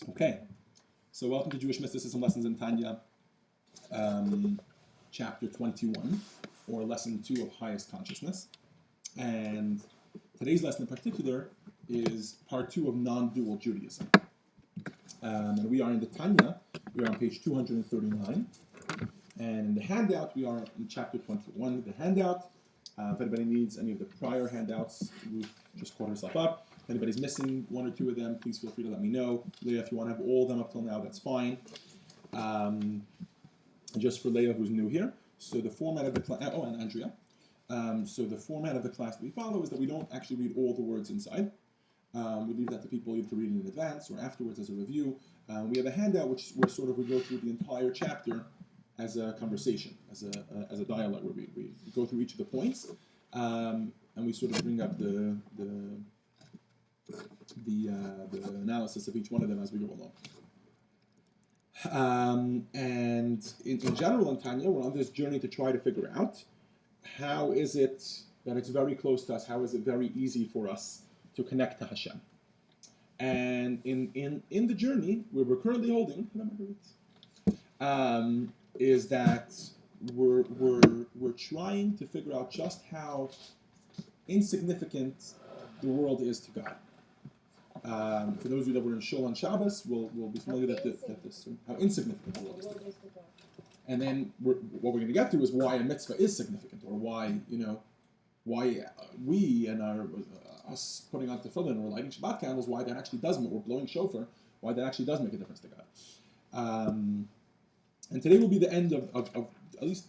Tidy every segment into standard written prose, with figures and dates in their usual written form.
Okay, so welcome to Jewish Mysticism Lessons in Tanya, chapter 21, or lesson 2 of highest consciousness. And today's lesson in particular is part 2 of non-dual Judaism. And we are in the Tanya, we are on page 239. And in the handout, we are in chapter 21. The handout, if anybody needs any of the prior handouts, Ruth just caught herself up. If anybody's missing one or two of them, please feel free to let me know. Leah, if you want to have all of them up till now, that's fine. And just for Leah, who's new here, so the format of the class, and Andrea. So the format of the class that we follow is that we don't actually read all the words inside. We leave that to people either to read in advance or afterwards as a review. We have a handout where we go through the entire chapter as a conversation, as a dialogue, where we go through each of the points, and we sort of bring up the analysis of each one of them as we go along. And in general in Tanya, we're on this journey to try to figure out how is it that it's very close to us, how is it very easy for us to connect to Hashem. And in the journey where we're currently holding, is that we're trying to figure out just how insignificant the world is to God. For those of you that were in Shul on Shabbos, we'll be familiar how insignificant the world is to God. And then what we're going to get to is why a mitzvah is significant, or why we and us putting on tefillin or lighting Shabbat candles, why that actually does, or blowing shofar, why that actually does make a difference to God. And today will be the end of at least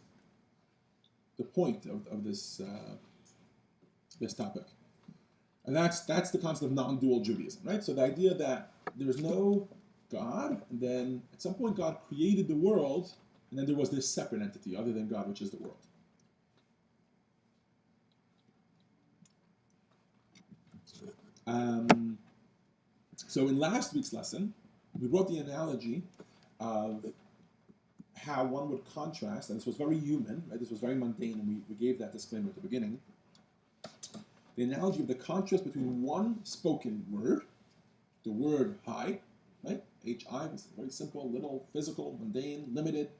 the point of this topic. And that's the concept of non-dual Judaism, right? So the idea that there's no God, and then at some point God created the world, and then there was this separate entity other than God, which is the world. So in last week's lesson, we brought the analogy of how one would contrast, and this was very human, right? This was very mundane, and we gave that disclaimer at the beginning. The analogy of the contrast between one spoken word, the word Hi, right? H-I, this is very simple, little, physical, mundane, limited,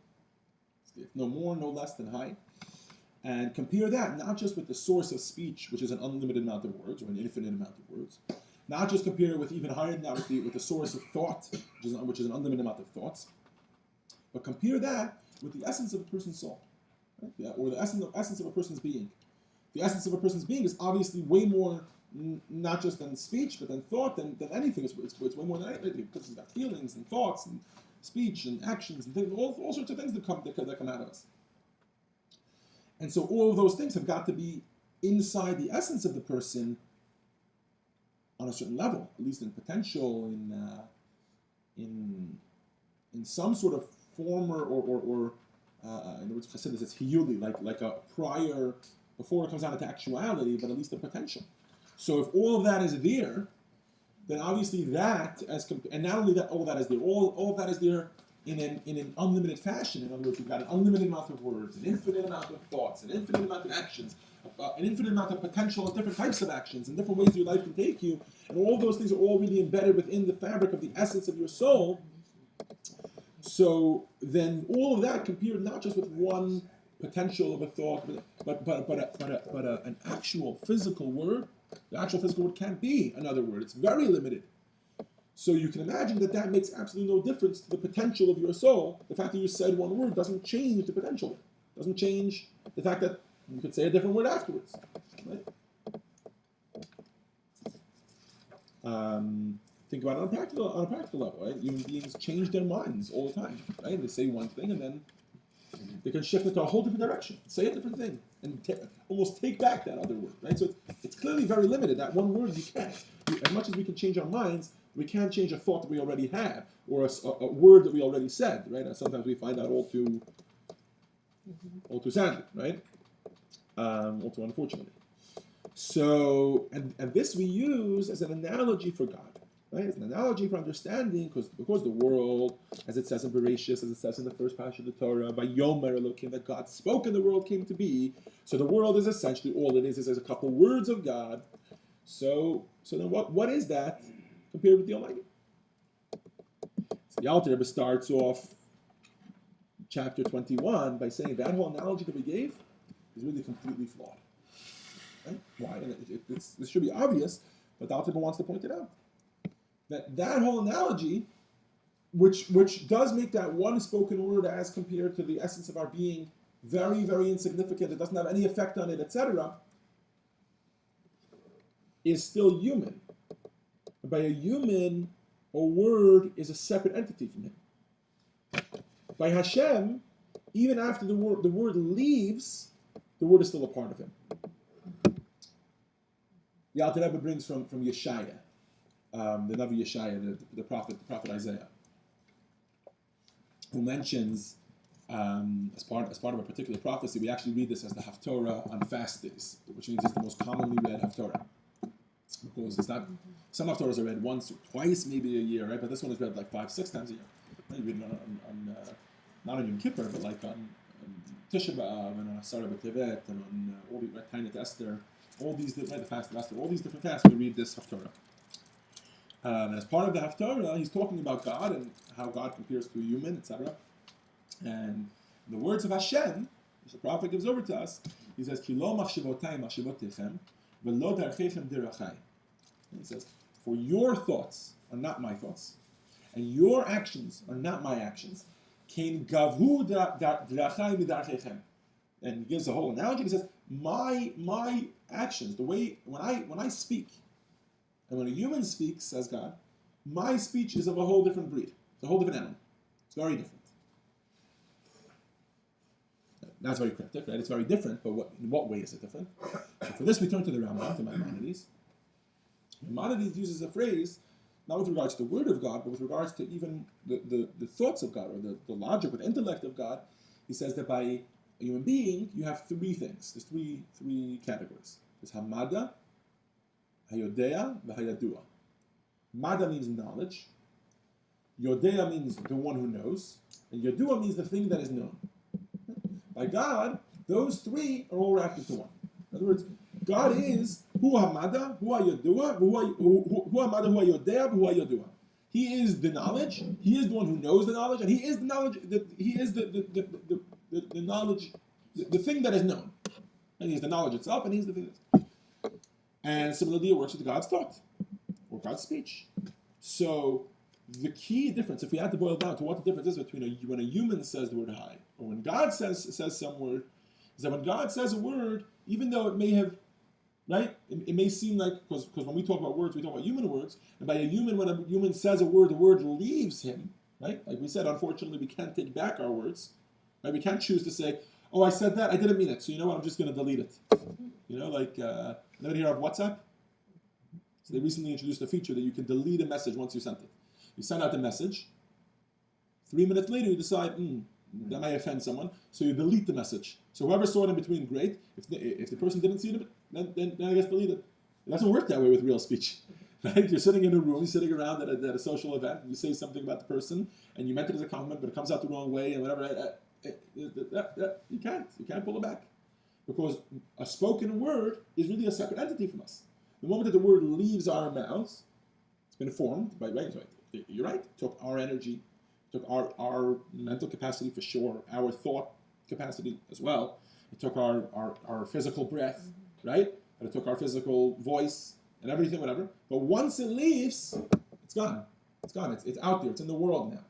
no more, no less than Hi. And compare that not just with the source of speech, which is an unlimited amount of words, or an infinite amount of words, not just compare it with even higher than that with the source of thought, which is an unlimited amount of thoughts, but compare that with the essence of a person's soul, right? Yeah, or the essence of a person's being. The essence of a person's being is obviously way more, not just than speech, but than thought, than anything. It's way more than anything, because it's got feelings and thoughts and speech and actions and things, all sorts of things that come out of us. And so all of those things have got to be inside the essence of the person on a certain level, at least in potential, in some sort of form or in other words, Chassidus, it's hiyuli, like a prior, before it comes down to actuality, but at least the potential. So if all of that is there, then obviously that, and not only that, all of that is there, all of that is there in an unlimited fashion. In other words, you've got an unlimited amount of words, an infinite amount of thoughts, an infinite amount of actions, an infinite amount of potential of different types of actions and different ways your life can take you. And all of those things are all really embedded within the fabric of the essence of your soul. So then all of that compared not just with one potential of a thought, but an actual physical word. The actual physical word can't be another word. It's very limited. So you can imagine that makes absolutely no difference to the potential of your soul. The fact that you said one word doesn't change the potential. Doesn't change the fact that you could say a different word afterwards. Right? Think about it on a practical level, right? Human beings change their minds all the time, right? They say one thing and then they can shift it to a whole different direction, say a different thing, and almost take back that other word, right? So it's clearly very limited. That one word you can't. As much as we can change our minds, we can't change a thought that we already had or a word that we already said, right? And sometimes we find that all too sadly, right? All too unfortunately. So, and this we use as an analogy for God, right? It's an analogy for understanding, because the world, as it says in Bereshis, as it says in the first passage of the Torah, by Yomer Elokim, that God spoke and the world came to be. So the world is essentially all it is a couple words of God. So then what is that compared with the Almighty? The Alter Rebbe starts off chapter 21 by saying that whole analogy that we gave is really completely flawed. Right? Why? And this should be obvious, but the Alter Rebbe wants to point it out. That whole analogy, which does make that one spoken word as compared to the essence of our being very, very insignificant, it doesn't have any effect on it, etc., is still human. By a human, a word is a separate entity from him. By Hashem, even after the word leaves, the word is still a part of him. The Alter Rebbe brings from Yeshaya, the Navi Yeshaya, the prophet Isaiah, who mentions as part of a particular prophecy, we actually read this as the Haftorah on fast days, which means it's the most commonly read Haftorah. Because it's not, some Haftorahs are read once or twice, maybe a year, right? But this one is read like 5-6 times a year. Right? You read it on not on Yom Kippur, but like on Tisha B'Av and on Asara B'Tevet and on all the Tanya Esther, all these, right, the fast of Esther, all these different fasts, we read this Haftorah. And as part of the Haftarah, he's talking about God and how God compares to a human, etc. And the words of Hashem, which the prophet gives over to us, he says, Ki lo machshavotay machshavotechem, v'lo darchechem dirachai. He says, for your thoughts are not my thoughts, and your actions are not my actions. Ken gavhu dirachai midarchechem. And he gives a whole analogy. He says, my actions, the way when I speak, and when a human speaks, says God, my speech is of a whole different breed. It's a whole different animal. It's very different. That's very cryptic, right? It's very different, but in what way is it different? So for this, we turn to the Rambam, to Maimonides. Maimonides uses a phrase, not with regards to the word of God, but with regards to even the thoughts of God, or the logic or the intellect of God. He says that by a human being, you have three things. There's three categories. There's Hamada, Hayodea, V'Hayadua. Mada means knowledge. Yodea means the one who knows. And Yadua means the thing that is known. By God, those three are all wrapped into one. In other words, God is Hu Hamada, Hu Hayodua, Hu Hamada, Hu Hayodea, Hu Hayodua. He is the knowledge. He is the one who knows the knowledge, and He is the knowledge. He is the knowledge, the thing that is known. And He's the knowledge itself, and He's the thing that's. And similarly, it works with God's thought or God's speech. So the key difference, if we had to boil down to what the difference is between when a human says the word "hi" or when God says some word, is that when God says a word, even though it may have, right, it may seem like, because when we talk about words, we talk about human words, and by a human, when a human says a word, the word leaves him, right? Like we said, unfortunately, we can't take back our words, right? We can't choose to say, oh, I said that, I didn't mean it, so you know what, I'm just going to delete it. You know, like, anybody hear of WhatsApp? So they recently introduced a feature that you can delete a message once you sent it. You send out the message, 3 minutes later you decide, that might offend someone, so you delete the message. So whoever saw it in between, great. If the person didn't see it, then I guess delete it. It doesn't work that way with real speech. Right? You're sitting in a room, you're sitting around at a social event, and you say something about the person, and you meant it as a compliment, but it comes out the wrong way, and whatever. You can't pull it back. Because a spoken word is really a separate entity from us. The moment that the word leaves our mouths, it's been formed by, right? You're right. It took our energy, it took our mental capacity for sure, our thought capacity as well. It took our physical breath, right? And it took our physical voice and everything, whatever. But once it leaves, it's gone. It's gone. It's out there. It's in the world now.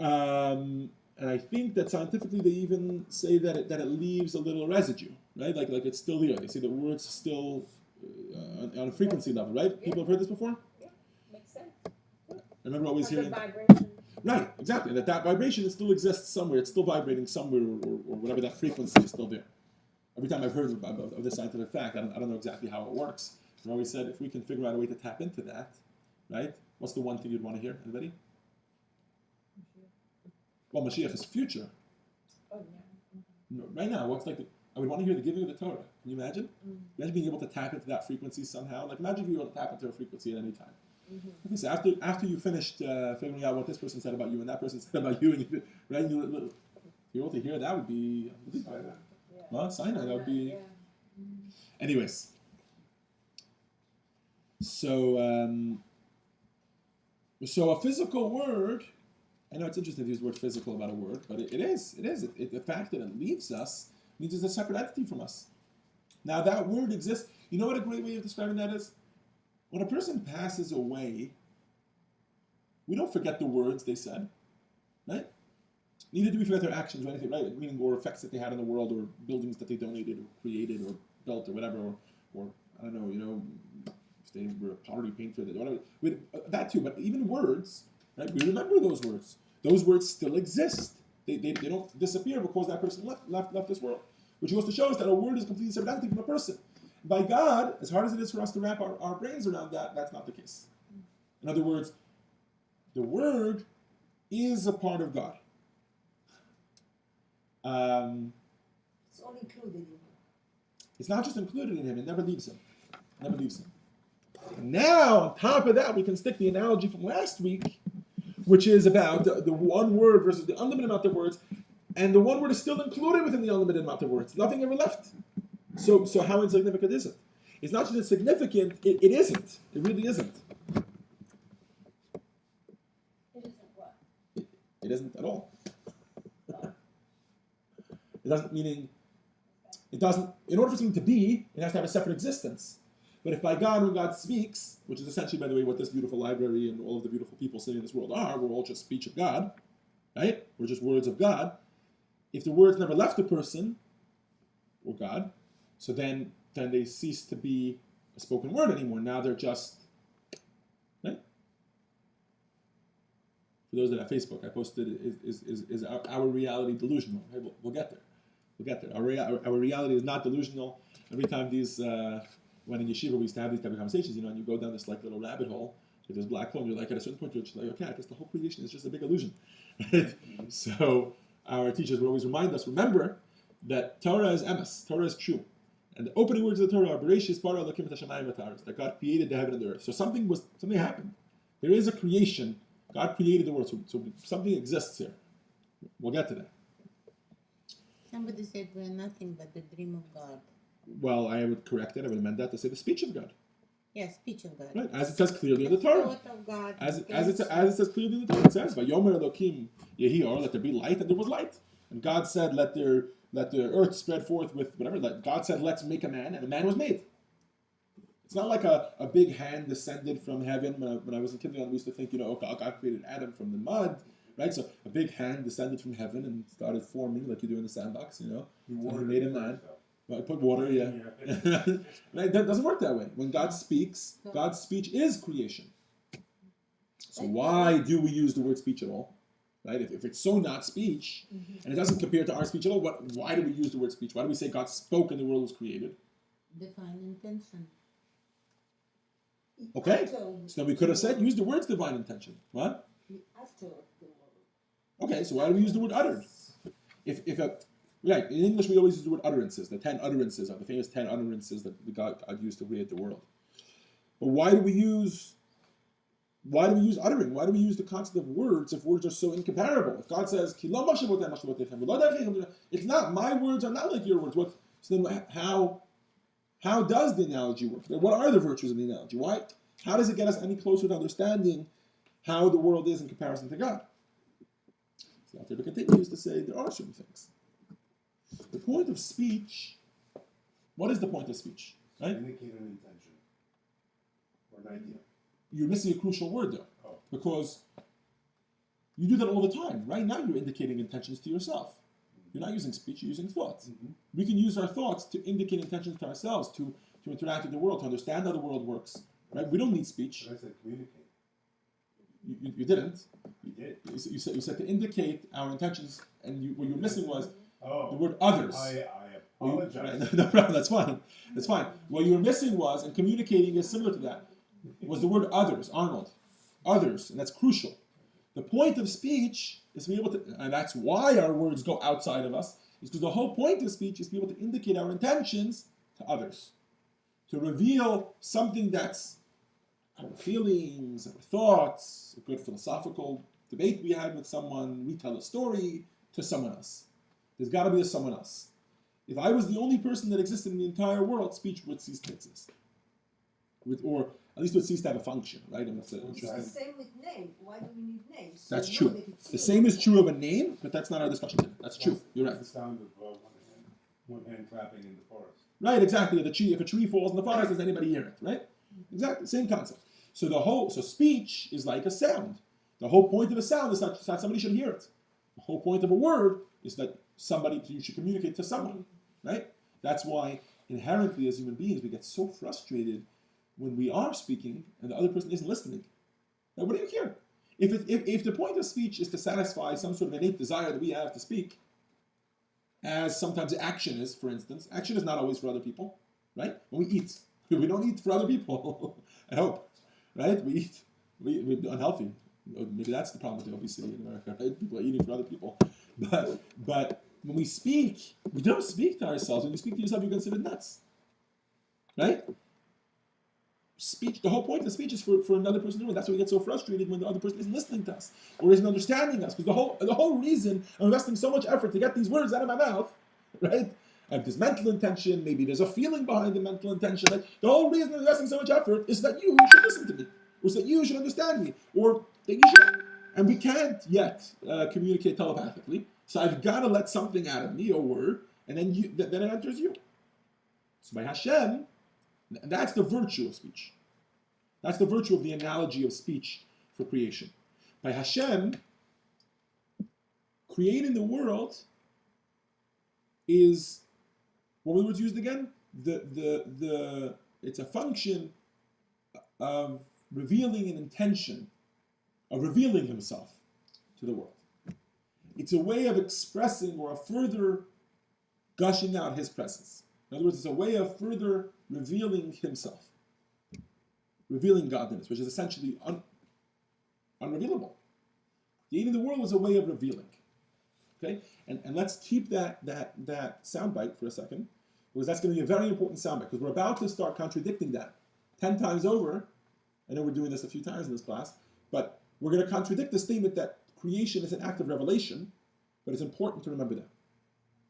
And I think that scientifically they even say that it leaves a little residue, right? Like it's still there. They say the word's still on a frequency level, right? Yeah. People have heard this before? Yeah, makes sense. I remember always hearing... vibration. Right, exactly. That vibration, it still exists somewhere. It's still vibrating somewhere, or whatever that frequency is still there. Every time I've heard of this scientific fact, I don't know exactly how it works. I always said, if we can figure out a way to tap into that, right? What's the one thing you'd want to hear? Anybody? Well, Mashiach is future. Oh, yeah. Right now, I would want to hear the giving of the Torah. Can you imagine? Imagine being able to tap into that frequency somehow. Like, imagine if you were able to tap into a frequency at any time. Okay, so after you finished figuring out what this person said about you and that person said about you, and you, right, if you're able to hear that, would be well, Sinai. That would be. Yeah. Anyways, so So a physical word, I know it's interesting to use the word physical about a word, but it is. The fact that it leaves us means it's a separate entity from us. Now that word exists. You know what a great way of describing that is? When a person passes away, we don't forget the words they said, right? Neither do we forget their actions or anything, right? Meaning or effects that they had in the world, or buildings that they donated or created or built or whatever, or I don't know, if they were a pottery painter, whatever. That too, but even words, right? We remember those words. Those words still exist. They don't disappear because that person left this world. Which goes to show us that a word is completely separate entity from a person. By God, as hard as it is for us to wrap our brains around that, that's not the case. In other words, the word is a part of God. It's all included in him. It's not just included in him, it never leaves him. Never leaves him. And now, on top of that, we can stick the analogy from last week, which is about the one word versus the unlimited amount of words, and the one word is still included within the unlimited amount of words. Nothing ever left. So how insignificant is it? It's not just insignificant, it isn't. It really isn't. It isn't what? It isn't at all. It doesn't, meaning, it doesn't, in order for something to be, it has to have a separate existence. But if by God, when God speaks, which is essentially, by the way, what this beautiful library and all of the beautiful people sitting in this world are, we're all just speech of God, right? We're just words of God. If the words never left a person, or God, so then they cease to be a spoken word anymore. Now they're just, right? For those that have Facebook, I posted, is our reality delusional? Hey, we'll get there. We'll get there. Our reality is not delusional. Every time these, when in yeshiva we used to have these type of conversations, and you go down this like little rabbit hole with this black hole, and you're like, at a certain point, you're just like, okay, I guess the whole creation is just a big illusion. Right? So our teachers would always remind us, remember that Torah is emes, Torah is true. And the opening words of the Torah are Bereshis bara Elokim et hashamayim v'ha'aretz, that God created the heaven and the earth. So something happened. There is a creation. God created the world, so something exists here. We'll get to that. Somebody said we're nothing but the dream of God. Well, I would correct it. I would amend that to say the speech of God. Yes, speech of God. Right, as it says clearly in the Torah. Thought of God. As it says clearly in the Torah, it says, "Vayomer Elokim yehi or," let there be light, and there was light. And God said, let the earth spread forth with whatever. God said, let's make a man, and a man was made. It's not like a big hand descended from heaven. When I was in kindergarten, we used to think, God created Adam from the mud, right? So a big hand descended from heaven and started forming, like you do in the sandbox, He made a man. Well, put water, yeah. Right? That doesn't work that way. When God speaks, God's speech is creation. So why do we use the word speech at all? Right? If it's so not speech, and it doesn't compare to our speech at all, why do we use the word speech? Why do we say God spoke and the world was created? Divine intention. Okay. So then we could have said, use the words divine intention. What? After the world. Okay, so why do we use the word uttered? Right, in English we always use the word utterances. The 10 utterances are the famous 10 utterances that God used to create the world. But why do we use uttering? Why do we use the concept of words if words are so incomparable? If God says, it's not, my words are not like your words. So then how does the analogy work? What are the virtues of the analogy? Why? How does it get us any closer to understanding how the world is in comparison to God? So Alter Rebbe continues to say there are certain things. The point of speech, what is the point of speech? Right? Indicate an intention or an idea. You're missing a crucial word though, because you do that all the time. Right now you're indicating intentions to yourself. You're not using speech, you're using thoughts. We can use our thoughts to indicate intentions to ourselves, to interact with the world, to understand how the world works. Right? We don't need speech. But I said communicate. You didn't. You did. You said to indicate our intentions, and what you were missing was Oh. the word others. I apologize. No problem, that's fine. That's fine. What you were missing was, and communicating is similar to that, was the word others, Arnold. Others, and that's crucial. The point of speech is to be able to, and that's why our words go outside of us, is because the whole point of speech is to be able to indicate our intentions to others. To reveal something that's our feelings, our thoughts, a good philosophical debate we had with someone, we tell a story to someone else. There's got to be a someone else. If I was the only person that existed in the entire world, speech would cease to exist. Or at least it would cease to have a function, right? And that's It's the interesting. same with name. Why do we need names? So That's we know true. that it's The you. same is true of a name, but that's not our discussion today. That's true. You're right. What's the sound of one hand clapping in the forest? Right, exactly. If a tree falls in the forest, does anybody hear it? Right? Exactly. Same concept. So speech is like a sound. The whole point of a sound is that somebody should hear it. The whole point of a word is that you should communicate to someone. Right? That's why inherently as human beings we get so frustrated when we are speaking and the other person isn't listening. Now, what do you hear? If the point of speech is to satisfy some sort of innate desire that we have to speak, as sometimes action is, for instance, action is not always for other people, right? When we eat, we don't eat for other people. I hope, right? We eat, we're unhealthy. Maybe that's the problem with the obesity in America, right? People are eating for other people. But when we speak, we don't speak to ourselves. When you speak to yourself, you're considered nuts, right? Speech. The whole point of speech is for another person to know. That's why we get so frustrated when the other person isn't listening to us or isn't understanding us. Because the whole reason I'm investing so much effort to get these words out of my mouth, right? I have this mental intention. Maybe there's a feeling behind the mental intention. Right? The whole reason I'm investing so much effort is that you should listen to me, or that you should understand me, or that you should. And we can't yet communicate telepathically. So I've got to let something out of me, a word, and then then it enters you. So by Hashem. That's the virtue of speech. That's the virtue of the analogy of speech for creation. By Hashem, creating the world is, what were the words used again? It's a function of revealing an intention, of revealing himself to the world. It's a way of expressing or a further gushing out his presence. In other words, it's a way of further revealing himself, revealing godliness, which is essentially unrevealable. Creating the world is a way of revealing. Okay, and let's keep that soundbite for a second, because that's going to be a very important soundbite. Because we're about to start contradicting that 10 times over. I know we're doing this a few times in this class, but we're going to contradict the statement that creation is an act of revelation. But it's important to remember that.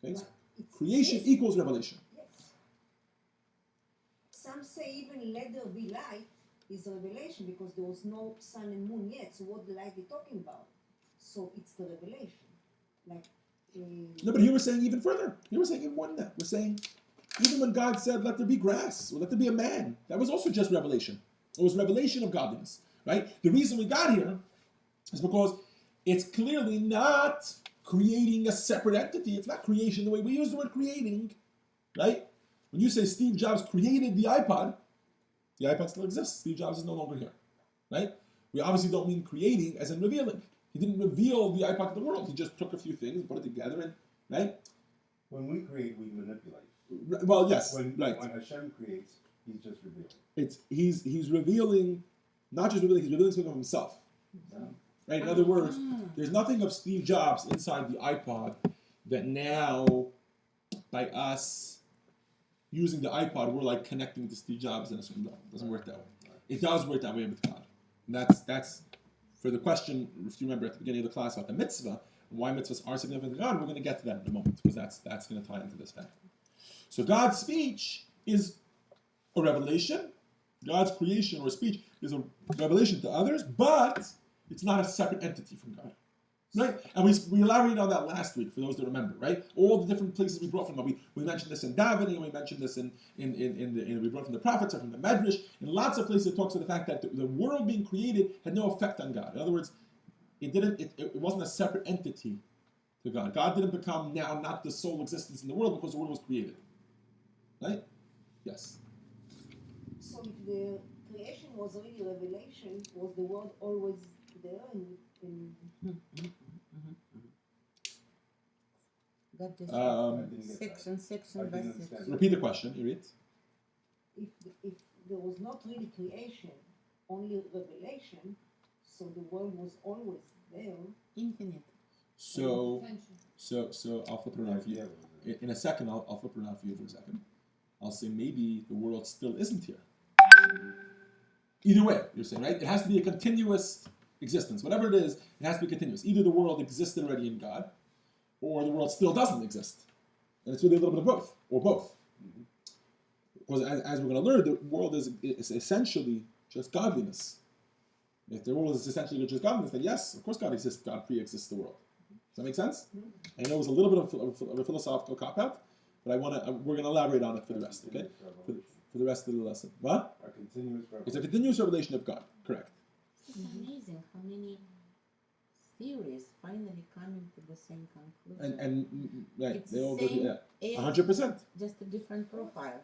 Okay, so creation equals revelation. Some say even let there be light is a revelation because there was no sun and moon yet. So what the light are talking about? So it's the revelation. No, but here we're saying even further. Here we're saying even more than that. We're saying even when God said, let there be grass, or let there be a man, that was also just revelation. It was revelation of godliness, right? The reason we got here is because it's clearly not creating a separate entity. It's not creation the way we use the word creating, right? When you say Steve Jobs created the iPod still exists. Steve Jobs is no longer here, right? We obviously don't mean creating as in revealing. He didn't reveal the iPod to the world. He just took a few things, put it together, and right? When we create, we manipulate. Well, yes, When Hashem creates, he's just revealing. He's revealing, not just revealing, he's revealing something of himself. Right? In other words, there's nothing of Steve Jobs inside the iPod that now, by us using the iPod, we're like connecting to Steve Jobs in a certain level. It doesn't work that way. It does work that way with God. And that's for the question, if you remember at the beginning of the class about the mitzvah, and why mitzvahs are significant to God, we're going to get to that in a moment, because that's going to tie into this fact. So God's speech is a revelation. God's creation or speech is a revelation to others, but it's not a separate entity from God. Right? And we elaborated on that last week, for those that remember, right? All the different places we brought from. We mentioned this in davening, and we mentioned this we brought from the prophets or from the Medrash. In lots of places it talks about the fact that the world being created had no effect on God. In other words, it wasn't a separate entity to God. God didn't become now not the sole existence in the world because the world was created. Right? Yes. So if the creation was really revelation, was the world always there Got this section by section. Repeat the question, Irit. if there was not really creation, only revelation, so the world was always there. Infinite. So I'll flip it around for you. In a second, I'll flip it around for you for a second. I'll say maybe the world still isn't here. Either way, you're saying, right? It has to be a continuous existence. Whatever it is, it has to be continuous. Either the world existed already in God, or the world still doesn't exist. And it's really a little bit of both, or both. Because as we're going to learn, the world is essentially just godliness. If the world is essentially just godliness, then yes, of course God exists. God pre-exists the world. Does that make sense? I know it was a little bit of a philosophical cop-out, but we're going to elaborate on it for the rest, okay? For the rest of the lesson. What? A continuous revelation. It's a continuous revelation of God. Correct. It's amazing how many theories finally coming to the same conclusion. And right, It's they all the go to, same 100%. just a different profile.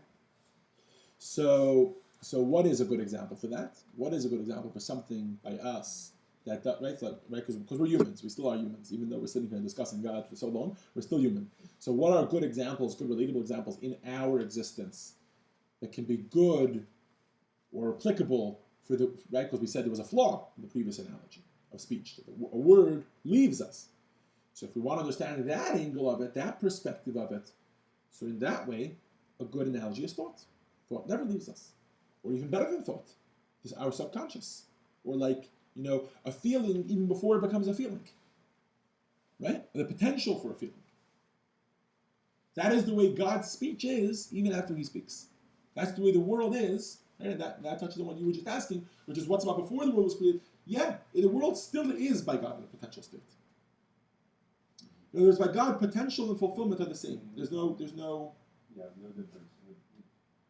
So what is a good example for that? What is a good example for something by us right? Because we're humans, we still are humans, even though we're sitting here discussing God for so long, we're still human. So what are good examples, good relatable examples in our existence that can be good or applicable for the right? Because we said there was a flaw in the previous analogy of speech. A word leaves us. So if we want to understand that angle of it, that perspective of it, so in that way, a good analogy is thought. Thought never leaves us. Or even better than thought, is our subconscious. Or like, a feeling even before it becomes a feeling. Right? The potential for a feeling. That is the way God's speech is, even after he speaks. That's the way the world is. Right? And that touches on what you were just asking, which is what's about before the world was created. Yeah, the world still is by God in a potential state. In other words, by God, potential and fulfillment are the same. There's no Yeah, no difference.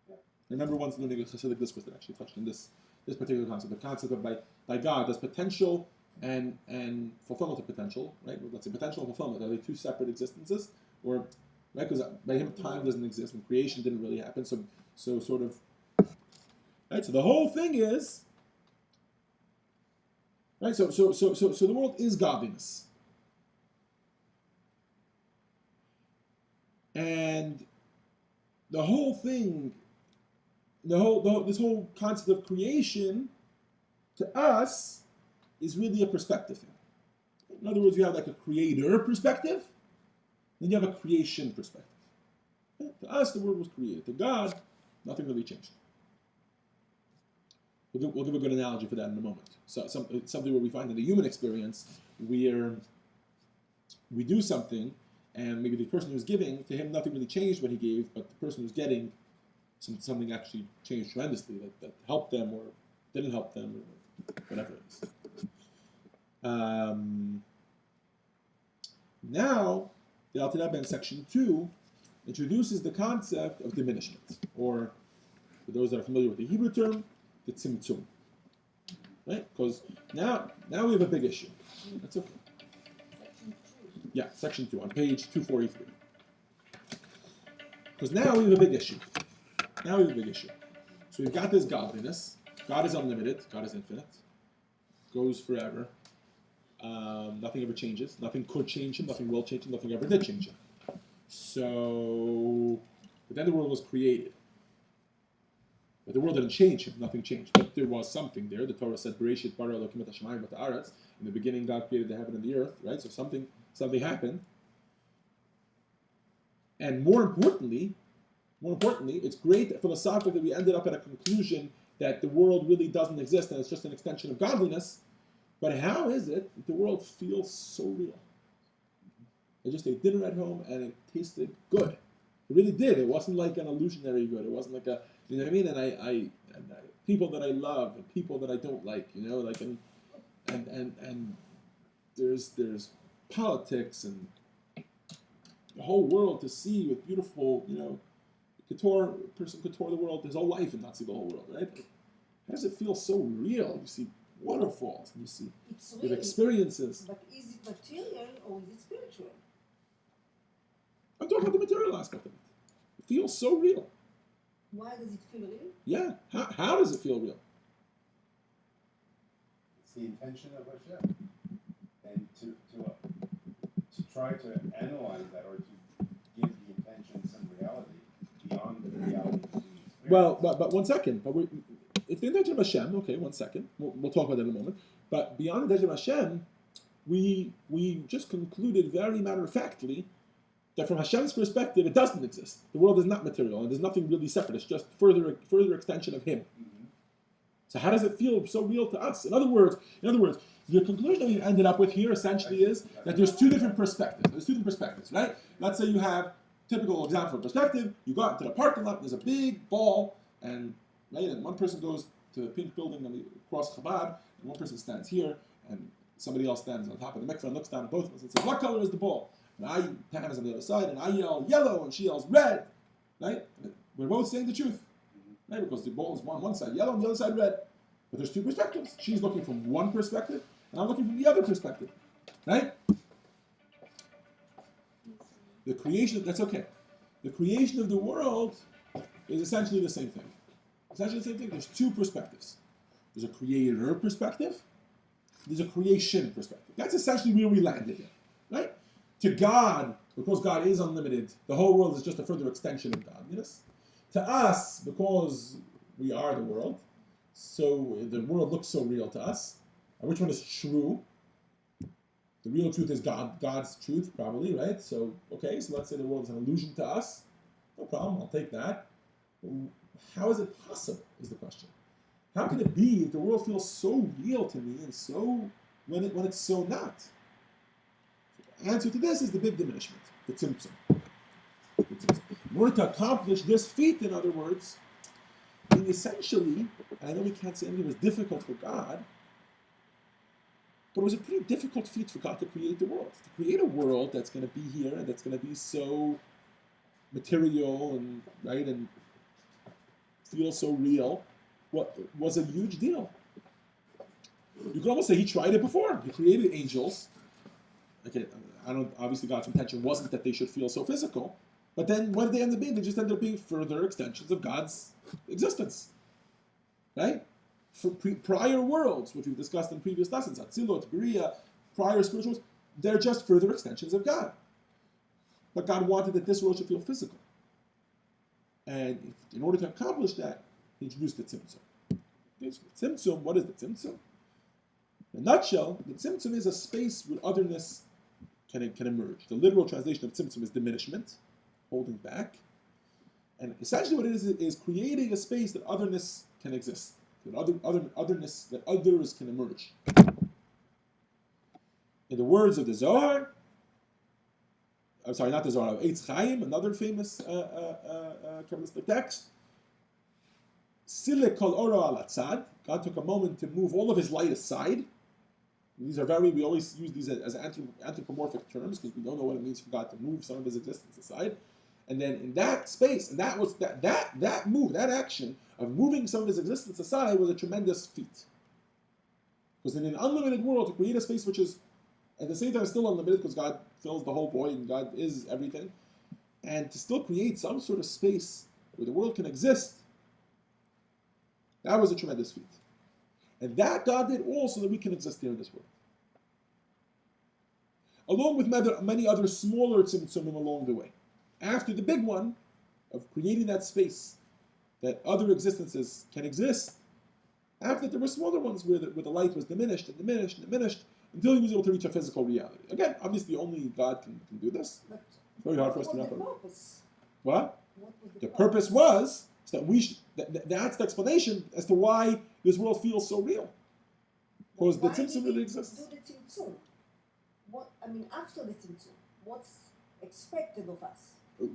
Yeah. I remember once learning a Hasidic discourse that actually touched on this particular concept. The concept of by God, there's potential and fulfillment of potential, right? Let's say potential and fulfillment. Are they two separate existences? Or, right? Because by him, time doesn't exist and creation didn't really happen. So sort of, right? So the whole thing is, right? So the world is godliness. And the whole thing, this whole concept of creation, to us, is really a perspective thing. In other words, you have like a creator perspective, then you have a creation perspective. To us, the world was created. To God, nothing really changed. We'll give a good analogy for that in a moment. So something where we find in the human experience, where we do something, and maybe the person who's giving, to him nothing really changed what he gave, but the person who's getting, something actually changed tremendously that helped them or didn't help them or whatever it is. Now, the Alter Rebbe in section 2 introduces the concept of diminishment, or for those that are familiar with the Hebrew term, the Tzimtzum. Right? Because now we have a big issue. That's okay. Yeah, section 2 on page 243. Because now we have a big issue. So we've got this godliness. God is unlimited. God is infinite. Goes forever. Nothing ever changes. Nothing could change him. Nothing will change him. Nothing ever did change him. So, but then the world was created. But the world didn't change him. Nothing changed. But there was something there. The Torah said, "Bereshit bara Elokim et hashamayim v'et haaretz." In the beginning, God created the heaven and the earth. Right. So something happened. And more importantly, it's great that philosophically that we ended up at a conclusion that the world really doesn't exist and it's just an extension of godliness. But how is it that the world feels so real? They just ate dinner at home and it tasted good. It really did. It wasn't like an illusionary good. It wasn't like you know what I mean? And I people that I love and people that I don't like, like and there's politics and the whole world to see with beautiful, person could tour the world his whole life and not see the whole world, right? How does it feel so real? You see waterfalls, and you see good experiences. But is it material or is it spiritual? I'm talking about the material aspect of it. It feels so real. Why does it feel real? Yeah. How does it feel real? It's the intention of Hashem. And to try to analyze that or to give the intention some reality beyond the reality of the experience. Well, but 1 second. But it's the intention of Hashem. Okay, 1 second. We'll talk about that in a moment. But beyond the intention of Hashem, we just concluded very matter-of-factly that from Hashem's perspective, it doesn't exist. The world is not material, and there's nothing really separate. It's just further extension of Him. Mm-hmm. So how does it feel so real to us? In other words, the conclusion that we ended up with here essentially is that there's two different perspectives. There's two different perspectives, right? Let's say you have typical example of perspective. You go out into the parking lot. There's a big ball, and one person goes to a pink building across Chabad, and one person stands here, and somebody else stands on top of the mikveh and looks down at both of us and says, "What color is the ball?" And Tanya is on the other side, and I yell yellow, and she yells red. Right? We're both saying the truth, right? Because the ball is on one side yellow, and the other side red. But there's two perspectives. She's looking from one perspective, and I'm looking from the other perspective, right? The creation, that's okay. The creation of the world is essentially the same thing. Essentially the same thing. There's two perspectives. There's a creator perspective. There's a creation perspective. That's essentially where we landed here, right? To God, because God is unlimited, the whole world is just a further extension of godliness. To us, because we are the world, so the world looks so real to us. And which one is true? The real truth is God's truth, probably, right? So, okay, so let's say the world is an illusion to us. No problem, I'll take that. How is it possible, is the question. How can it be if the world feels so real to me and so, when it's so not? The answer to this is the big diminishment, the Tiztzum. In order to accomplish this feat, in other words, I mean, essentially, and I know we can't say anything was difficult for God, but it was a pretty difficult feat for God to create the world. To create a world that's going to be here and that's going to be so material and right and feel so real, was a huge deal. You could almost say he tried it before. He created angels. Okay, obviously God's intention wasn't that they should feel so physical, but then what did they end up being? They just ended up being further extensions of God's existence, right? For prior worlds, which we've discussed in previous lessons, Atzilot, Beriah, prior spirituals, they're just further extensions of God. But God wanted that this world should feel physical. And in order to accomplish that, he introduced the Tiztzum. Okay, so the Tiztzum, what is the Tiztzum? In a nutshell, the Tiztzum is a space where otherness can emerge. The literal translation of Tiztzum is diminishment, holding back. And essentially what it is creating a space that otherness can exist, that otherness, that others can emerge. In the words of the Zohar, I'm sorry, not the Zohar, Eitz Chaim, another famous Kabbalistic text, Sile kol oro al atzad, God took a moment to move all of his light aside. These are we always use these as anthropomorphic terms because we don't know what it means for God to move some of his existence aside. And then in that space, and that was that move, that action of moving some of his existence aside was a tremendous feat. Because in an unlimited world, to create a space which is at the same time still unlimited because God fills the whole void and God is everything, and to still create some sort of space where the world can exist, that was a tremendous feat. And that God did all so that we can exist here in this world. Along with many other smaller tzimtzumim along the way. After the big one of creating that space that other existences can exist, after that there were smaller ones where the light was diminished and diminished and diminished until he was able to reach a physical reality. Again, obviously only God can do this. But it's very hard for us to wrap the up. purpose? What? What was The purpose was that that's the explanation as to why this world feels so real. Because the Tiztzum really exists. Do the Tiztzum? After the Tiztzum, what's expected of us?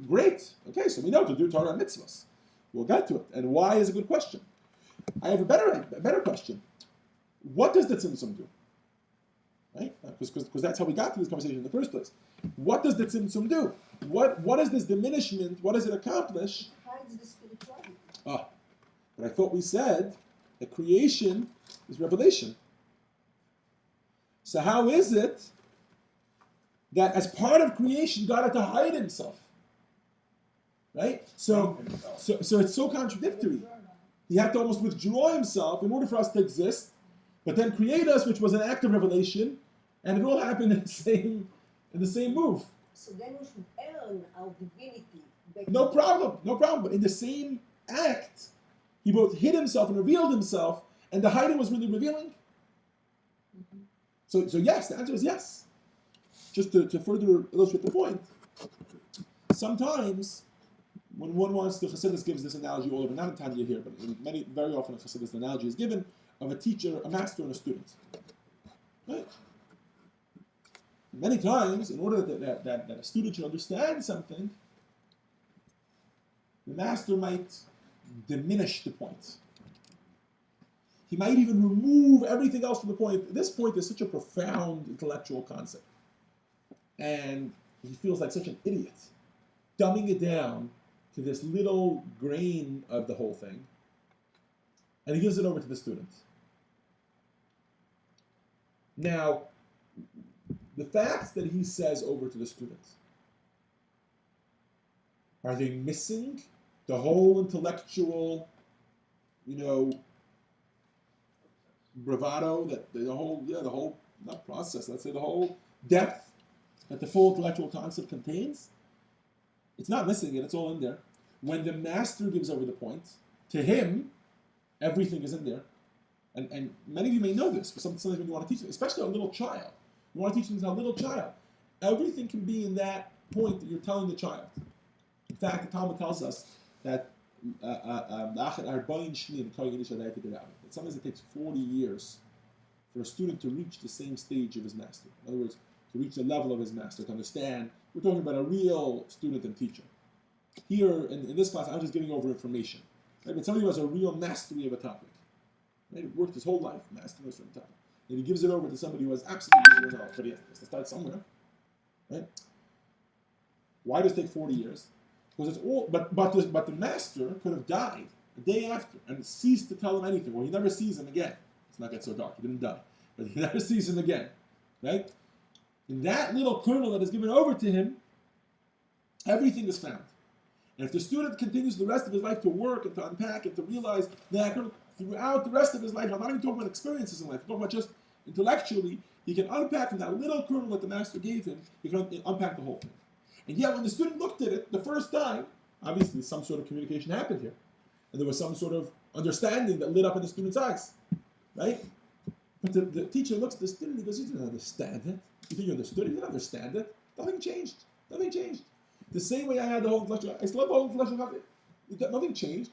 Great. Okay, so we know to do Torah and mitzvahs. We'll get to it. And why is a good question. I have a better question. What does the Tiztzum do? Right? Because that's how we got to this conversation in the first place. What does the Tiztzum do? What is this diminishment? What does it accomplish? It hides the spirituality. But I thought we said that creation is revelation. So how is it that as part of creation God had to hide himself? Right? So it's so contradictory. He had to almost withdraw himself in order for us to exist, but then create us, which was an act of revelation, and it all happened in the same move. So then we should earn our divinity. No problem. But in the same act, he both hid himself and revealed himself, and the hiding was really revealing. So yes, the answer is yes. Just to further illustrate the point, sometimes when one wants to, Chassidus gives this analogy all over, not in Tanya here, but very often in Chassidus, the analogy is given of a teacher, a master, and a student. Right? Many times, in order that a student should understand something, the master might diminish the point. He might even remove everything else from the point. This point is such a profound intellectual concept. And he feels like such an idiot, dumbing it down to this little grain of the whole thing. And he gives it over to the student. Now, the facts that he says over to the student, are they missing the whole intellectual, bravado, that the whole not process, let's say the whole depth that the full intellectual concept contains? It's not missing it, it's all in there. When the master gives over the point, to him, everything is in there. And many of you may know this, but sometimes when you want to teach them, especially a little child, you want to teach them to a little child, everything can be in that point that you're telling the child. In fact, the Talmud tells us that sometimes it takes 40 years for a student to reach the same stage of his master. In other words, to reach the level of his master, to understand. We're talking about a real student and teacher. Here, in this class, I'm just giving over information. Right? But somebody who has a real mastery of a topic. Right? He worked his whole life mastering a certain topic. And he gives it over to somebody who has absolutely zero knowledge. But he has to start somewhere. Right? Why does it take 40 years? Because it's all, but the master could have died the day after and ceased to tell him anything. Well, he never sees him again. Let's not get so dark. He didn't die. But he never sees him again. Right? In that little kernel that is given over to him, everything is found. And if the student continues the rest of his life to work and to unpack and to realize that throughout the rest of his life, I'm not even talking about experiences in life, I'm talking about just intellectually, he can unpack from that little kernel that the master gave him, he can unpack the whole thing. And yet when the student looked at it the first time, obviously some sort of communication happened here. And there was some sort of understanding that lit up in the student's eyes. Right? But the teacher looks at the student and he goes, you didn't understand it. You think you understood it? You didn't understand it. Nothing changed. Nothing changed. The same way I had the whole intellectual, I still have the whole intellectual concept. Nothing changed.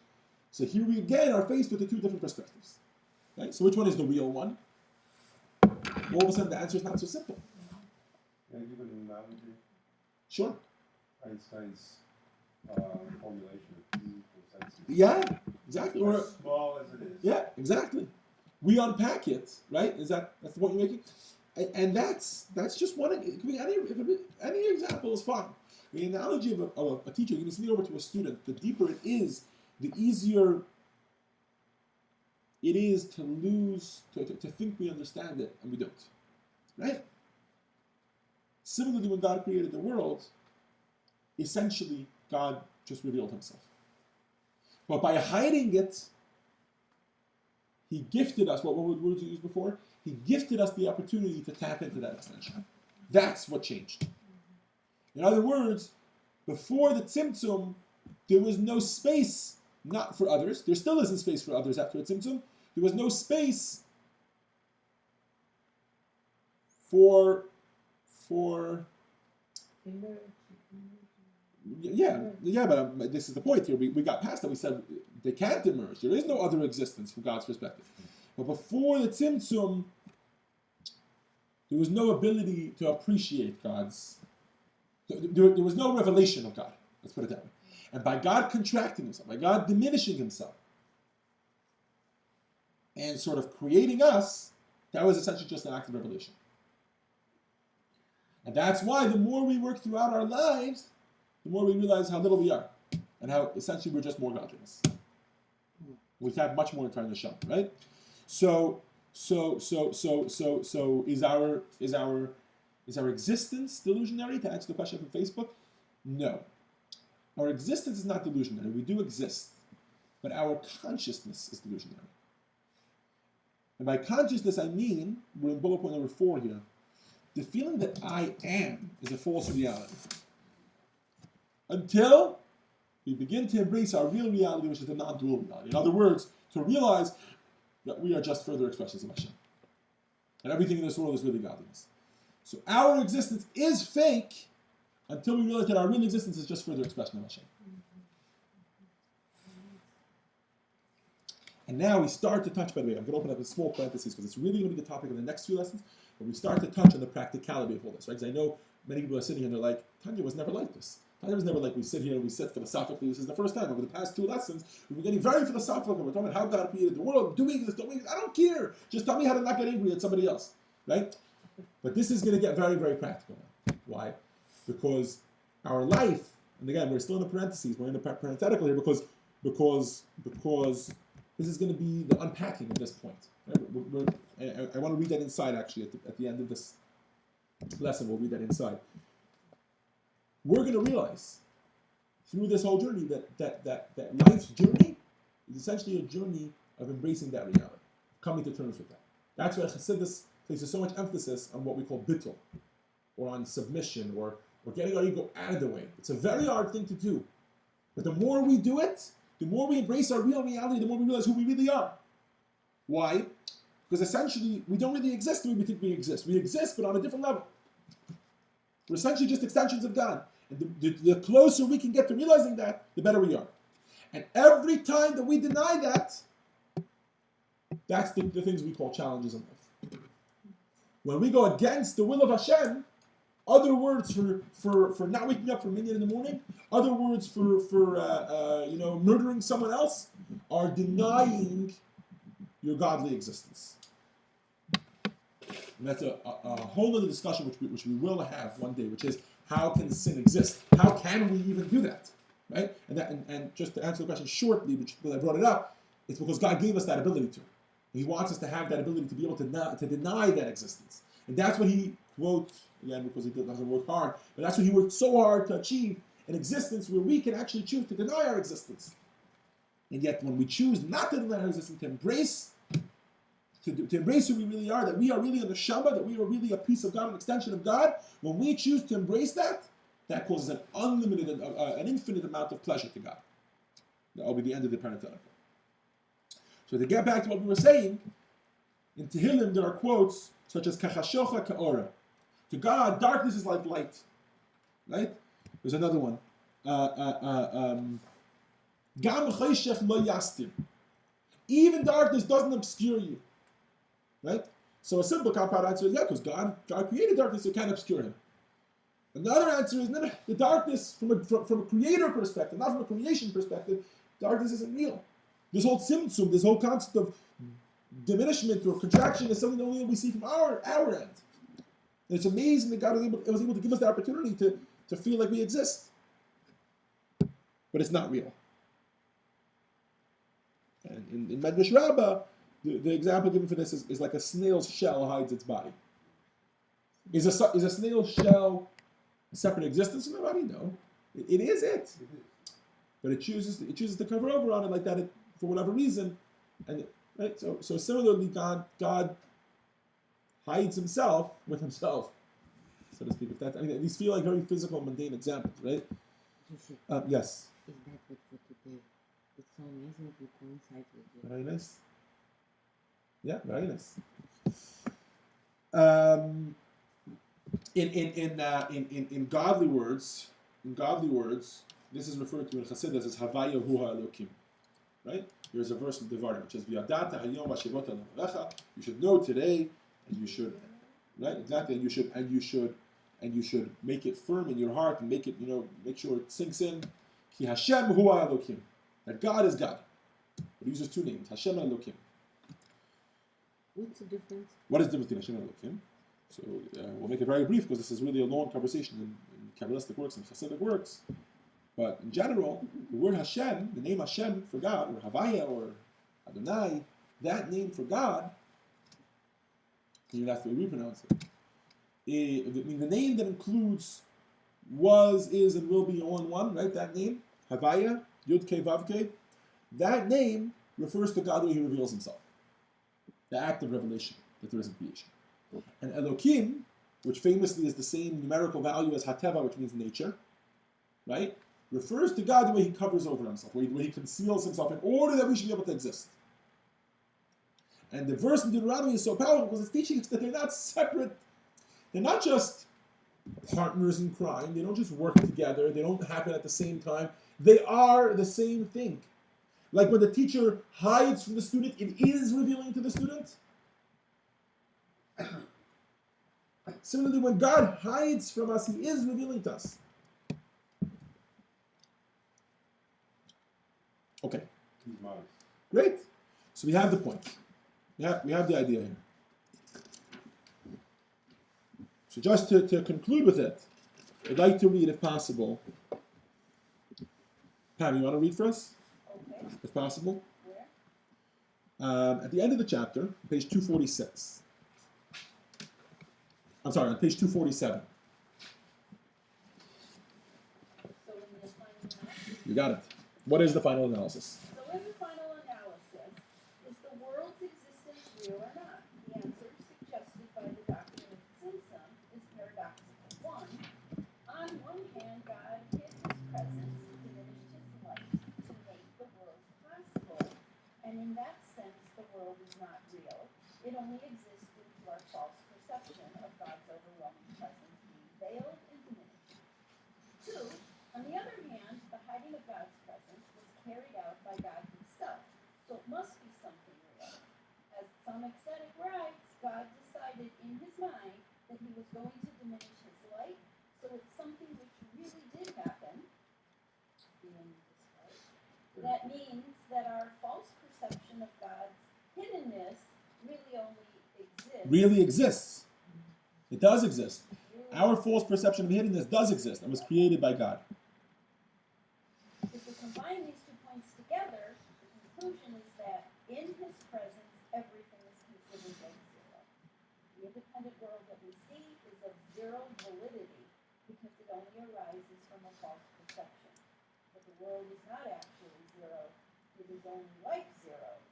So here we again are faced with the two different perspectives. Right? So which one is the real one? All of a sudden the answer is not so simple. Can I give an analogy? Sure. Einstein's formulation of E equals MC. Yeah, exactly. Or, as small as it is. Yeah, exactly. We unpack it, right? That's the point you're making? And that's just one. It could be any example is fine. The analogy of a teacher giving something over to a student, the deeper it is, the easier it is to lose, to think we understand it, and we don't. Right? Similarly, when God created the world, essentially, God just revealed himself. But by hiding it, he gifted us, what words you used before? He gifted us the opportunity to tap into that extension. That's what changed. In other words, before the Tzimtzum, there was no space, not for others. There still isn't space for others after the Tzimtzum. There was no space for but this is the point here. We got past that. We said they can't emerge. There is no other existence from God's perspective. But before the Tzimtzum, there was no ability to appreciate God's. There was no revelation of God. Let's put it that way. And by God contracting himself, by God diminishing himself, and sort of creating us, that was essentially just an act of revelation. And that's why the more we work throughout our lives, the more we realize how little we are, and how essentially we're just more godliness. We have much more in Tanya Sham, right? So is our existence delusionary? To answer the question from Facebook, no. Our existence is not delusionary. We do exist, but our consciousness is delusionary. And by consciousness, I mean, we're in bullet point number 4 here. The feeling that I am is a false reality. Until we begin to embrace our real reality, which is the non-dual reality. In other words, to realize that we are just further expressions of Hashem. And everything in this world is really godliness. So our existence is fake until we realize that our real existence is just further expression of Hashem. And now we start to touch, by the way, I'm going to open up a small parenthesis because it's really going to be the topic of the next 2 lessons, but we start to touch on the practicality of all this, right? Because I know many people are sitting here and they're like, Tanya was never like this. Tanya was never like we sit here and we sit philosophically. This is the first time over the past 2 lessons we've been getting very philosophical. We're talking about how God created the world. Do we exist? Don't we exist? I don't care. Just tell me how to not get angry at somebody else, right? But this is going to get very, very practical. Why? Because our life, and again, we're still in the parentheses. We're in the parenthetical here because this is going to be the unpacking at this point. Right? I want to read that inside actually at the end of this lesson. We'll read that inside. We're going to realize through this whole journey that life's journey is essentially a journey of embracing that reality, coming to terms with that. That's why Chassidus places so much emphasis on what we call bittul, or on submission, or getting our ego out of the way. It's a very hard thing to do. But the more we do it, the more we embrace our real reality, the more we realize who we really are. Why? Because essentially, we don't really exist the way we think we exist. We exist, but on a different level. We're essentially just extensions of God. And the closer we can get to realizing that, the better we are. And every time that we deny that, that's the things we call challenges in life. When we go against the will of Hashem, other words for not waking up for minyan in the morning, other words for murdering someone else, are denying your godly existence. And that's a whole other discussion which we will have one day, which is how can sin exist? How can we even do that? Right? And just to answer the question shortly, because I brought it up, it's because God gave us that ability to. He wants us to have that ability to be able to deny that existence. And that's what he quotes, again, because he doesn't work hard, but that's what he worked so hard to achieve, an existence where we can actually choose to deny our existence. And yet when we choose not to deny our existence, to embrace who we really are, that we are really a neshama, that we are really a piece of God, an extension of God, when we choose to embrace that, that causes an unlimited, an infinite amount of pleasure to God. That will be the end of the parenthetical. So to get back to what we were saying, in Tehillim there are quotes such as Kachashocha Ka'ora. To God, darkness is like light. Right? There's another one. Gam Chayshech Lo Yastir. Even darkness doesn't obscure you. Right? So a simple kapara answer is yeah, because God created darkness, so it can't obscure him. Another answer is no, the darkness from a creator perspective, not from a creation perspective, darkness isn't real. This whole Tiztzum, this whole concept of diminishment or contraction is something that only we see from our end. And it's amazing that God was able to give us the opportunity to feel like we exist. But it's not real. And in Medrash Rabbah, the example given for this is like a snail's shell hides its body. Is a snail's shell a separate existence in the body? No. It is it. But it chooses to cover over on it like that for whatever reason. And right? So similarly, God hides himself with himself, so to speak. These feel like very physical, mundane examples, right? Yes. Is that what for today? It's so amazing to coincide with you. Very nice. Yeah, very nice. In godly words, this is referred to in Chassidus as Havaya Huha Elokim. Right? There's a verse in Devarim which says V'yadata hayom v'shivot alecha. You should know today, and you should, right? Exactly, and you should make it firm in your heart and make it, make sure it sinks in. Ki Hashem Huha Elokim. That God is God. But he uses 2 names, Hashem and Elokim. What's the difference? What is the difference between Hashem and Elokim? So we'll make it very brief because this is really a long conversation in Kabbalistic works and Chassidic works. But in general, the word Hashem, the name Hashem for God, or Havaya, or Adonai, that name for God, that's the way we pronounce it. The name that includes was, is, and will be all in one, right? That name, Havaya, Yud Kei Vav Kei, that name refers to God the way he reveals himself. The act of revelation that there is in creation. And Elokim, which famously is the same numerical value as Hateva, which means nature, right? Refers to God the way he covers over himself, the way he conceals himself in order that we should be able to exist. And the verse in Deuteronomy is so powerful because it's teaching us that they're not separate. They're not just partners in crime. They don't just work together. They don't happen at the same time. They are the same thing. Like when the teacher hides from the student, it is revealing to the student. Similarly, when God hides from us, he is revealing to us. modest. Great. So we have the point. We have the idea here. So just to conclude with it, I'd like to read, if possible. Pam, you want to read for us? Okay, If possible? where? At the end of the chapter, page 246. I'm sorry, on page 247. So in the final analysis, You got it. What is the final analysis? so in the final analysis, is the world's existence real or not? The answer suggested by the doctrine of Tiztzum is paradoxical. On one hand, God hid his presence, diminished his light to make the world possible, and in that sense, the world is not real. It only exists due to our false perception of God's overwhelming presence being veiled and diminished. 2, on the other hand, the hiding of God's presence was carried out by God himself, so it must be something real. As some ascetic writes, God decided in his mind that he was going to diminish his light, so it's something which really did happen. That means that our false perception of God's hiddenness really only exists. Really exists. It does exist. Our false perception of hiddenness does exist and was created by God. If we combine these 2 points together, the conclusion is that in his presence, everything is considered as zero. The independent world that we see is of zero validity because it only arises from a false perception. But the world is not actually zero. It is only like zero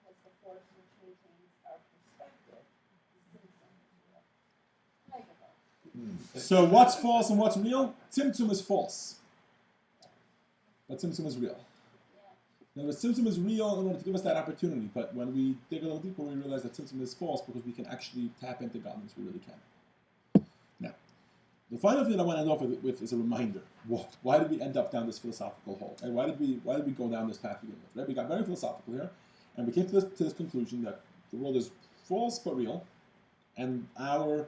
because the force which maintains our perspective is Tiztzum is real. I give up. So what's false and what's real? Tzimtzum is false. But Tzimtzum is real. Yeah. Now, Tzimtzum is real in order to give us that opportunity, but when we dig a little deeper, we realize that Tzimtzum is false because we can actually tap into godliness. We really can. Now, the final thing I want to end off with is a reminder. Why did we end up down this philosophical hole? And why did we go down this path to begin with? Right? We got very philosophical here, and we came to this conclusion that the world is false but real, and really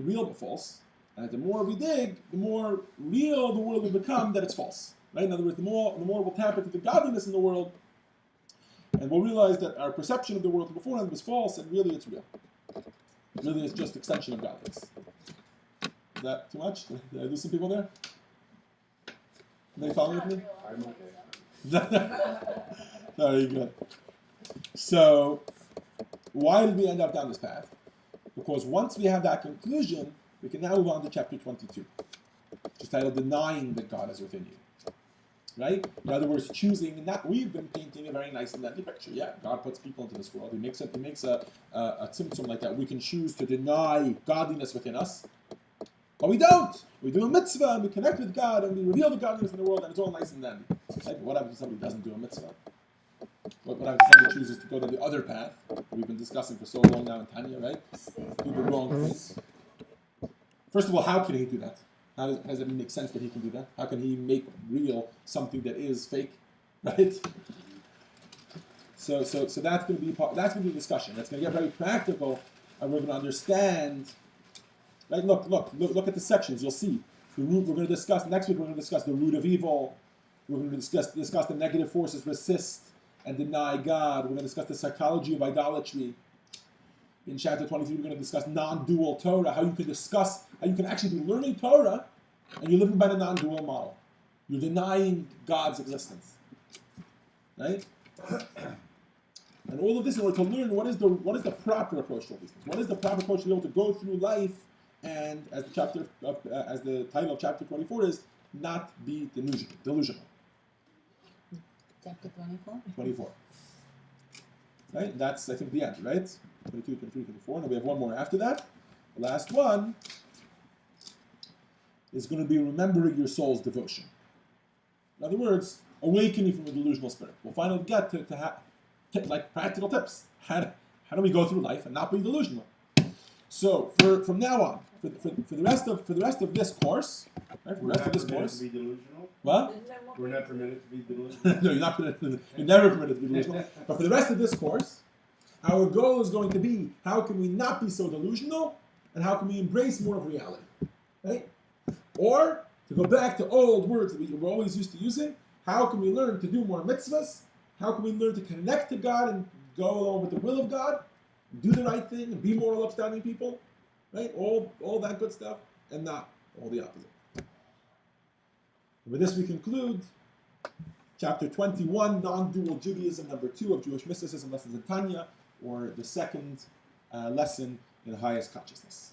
real but false. And the more we dig, the more real the world will become that it's false. Right? In other words, the more we'll tap into the godliness in the world, and we'll realize that our perception of the world beforehand was false, and really it's real. Really, it's just extension of godliness. Is that too much? Did I lose some people there? Are they following with me? I'm okay. Very good. So, why did we end up down this path? Because once we have that conclusion, we can now move on to chapter 22, which is titled Denying that God is Within You. Right? In other words, choosing not. We've been painting a very nice and lovely picture. Yeah, God puts people into this world. He makes a tzimtzum like that. We can choose to deny godliness within us, but we don't. We do a mitzvah and we connect with God and we reveal the godliness in the world, and it's all nice and dandy. Like, what happens if somebody doesn't do a mitzvah? What happens if somebody chooses to go down the other path we've been discussing for so long now in Tanya, right? Do the wrong things. First of all, how can he do that? How does it make sense that he can do that? How can he make real something that is fake, right? So that's going to be that's going to be a discussion. That's going to get very practical, and we're going to understand. Right? Look at the sections. You'll see the root. We're going to discuss next week. We're going to discuss the root of evil. We're going to discuss the negative forces resist and deny God. We're going to discuss the psychology of idolatry. In chapter 23, we're going to discuss non-dual Torah, how you can actually be learning Torah, and you're living by the non-dual model. You're denying God's existence, right? And all of this in order to learn what is the proper approach to all these things. What is the proper approach to be able to go through life, and as the title of chapter 24 is, not be delusional. Chapter 24? 24. Right? That's, I think, the end, right? 22, 23, 24. Now we have one more after that. The last one is going to be remembering your soul's devotion. In other words, awakening from a delusional spirit. We'll finally get to practical tips. How do we go through life and not be delusional? So from now on, for the rest of this course, right? For the rest of this course, to be delusional? what? We're not permitted to be delusional? No, you're never permitted to be delusional. But for the rest of this course, our goal is going to be, how can we not be so delusional, and how can we embrace more of reality, right? Or, to go back to old words that we were always used to using, How can we learn to do more mitzvahs? How can we learn to connect to God and go along with the will of God, do the right thing, and be moral, upstanding people, right? All that good stuff, and not all the opposite. And with this, we conclude chapter 21, Non-Dual Judaism, number 2 of Jewish Mysticism Lessons in Tanya, or the second lesson in highest consciousness.